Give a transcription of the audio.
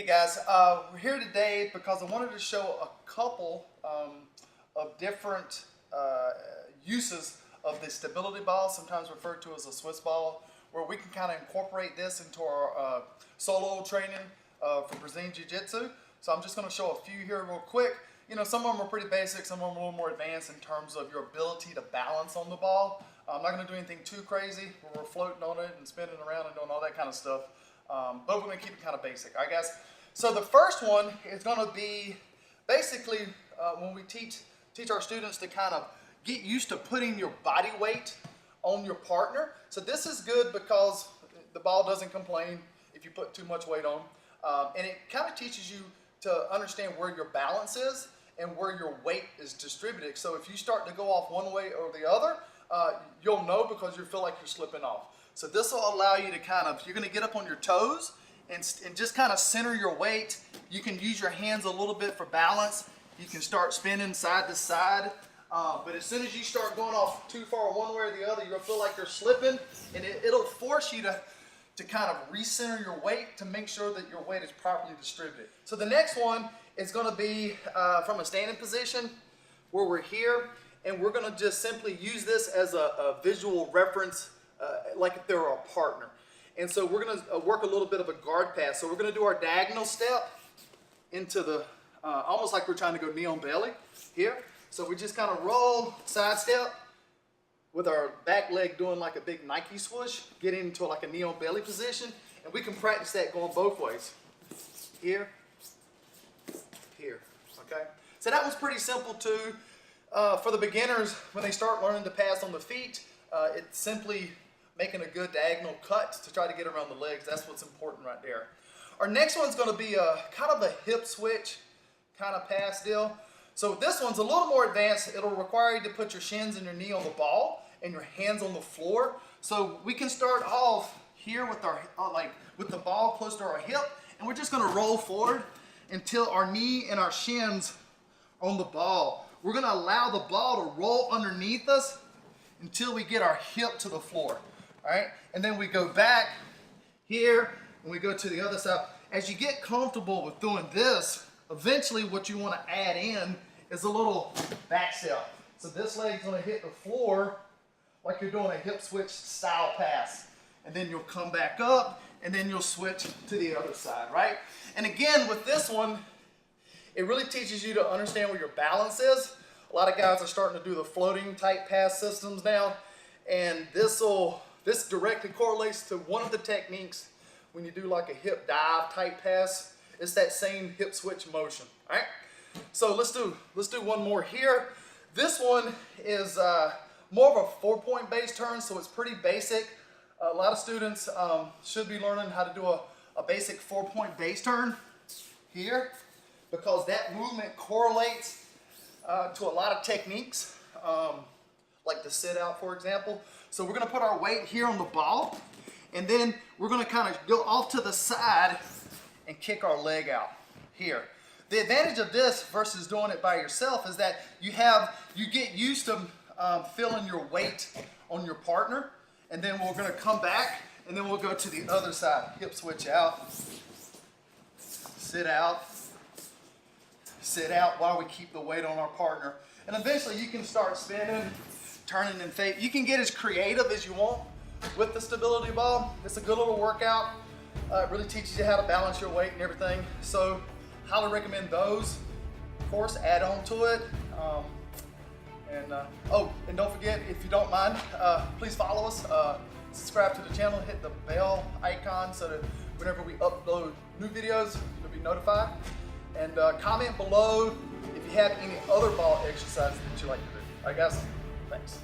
Hey guys, we're here today because I wanted to show a couple of different uses of the stability ball, sometimes referred to as a Swiss ball, where we can kind of incorporate this into our solo training for Brazilian jiu-jitsu. So I'm just going to show a few here real quick. You know, some of them are pretty basic, some of them are a little more advanced in terms of your ability to balance on the ball. I'm not going to do anything too crazy where we're floating on it and spinning around and doing all that kind of stuff. But we're going to keep it kind of basic, I guess. So the first one is going to be basically when we teach our students to kind of get used to putting your body weight on your partner. So this is good because the ball doesn't complain if you put too much weight on. And it kind of teaches you to understand where your balance is and where your weight is distributed. So if you start to go off one way or the other, you'll know because you feel like you're slipping off. So this will allow you to kind of, you're going to get up on your toes and just kind of center your weight. You can use your hands a little bit for balance. You can start spinning side to side. But as soon as you start going off too far one way or the other, you'll feel like you're slipping, and it'll force you to kind of recenter your weight to make sure that your weight is properly distributed. So the next one is going to be from a standing position where we're here, and we're going to just simply use this as a visual reference like if they were a partner. And so we're going to work a little bit of a guard pass. So we're going to do our diagonal step into the, almost like we're trying to go knee on belly here. So we just kind of roll, side step with our back leg doing like a big Nike swoosh, get into like a knee on belly position. And we can practice that going both ways. Here, here, okay? So that was pretty simple too. For the beginners, when they start learning to pass on the feet, it's simply making a good diagonal cut to try to get around the legs. That's what's important right there. Our next one's going to be a kind of a hip switch kind of pass deal. So this one's a little more advanced. It'll require you to put your shins and your knee on the ball and your hands on the floor. So we can start off here with our with the ball close to our hip, and we're just going to roll forward until our knee and our shins are on the ball. We're going to allow the ball to roll underneath us until we get our hip to the floor. All right, and then we go back here and we go to the other side. As you get comfortable with doing this, eventually what you want to add in is a little back step. So this leg's going to hit the floor like you're doing a hip switch style pass. And then you'll come back up and then you'll switch to the other side, right? And again, with this one, it really teaches you to understand where your balance is. A lot of guys are starting to do the floating type pass systems now, and this directly correlates to one of the techniques when you do like a hip dive type pass. It's that same hip switch motion, all right? So let's do one more here. This one is more of a 4-point base turn, so it's pretty basic. A lot of students should be learning how to do a basic 4-point base turn here, because that movement correlates to a lot of techniques, like the sit out, for example. So we're going to put our weight here on the ball, and then we're going to kind of go off to the side and kick our leg out here. The advantage of this versus doing it by yourself is that you get used to feeling your weight on your partner, and then we're going to come back and then we'll go to the other side. Hip switch out, sit out while we keep the weight on our partner. And eventually you can start spinning, turning and fade. You can get as creative as you want with the stability ball. It's a good little workout. It really teaches you how to balance your weight and everything. So highly recommend those. Of course, add on to it. And don't forget, if you don't mind, please follow us. Subscribe to the channel, hit the bell icon so that whenever we upload new videos, you'll be notified. And comment below if you have any other ball exercises that you like to do. All right, guys? Thanks.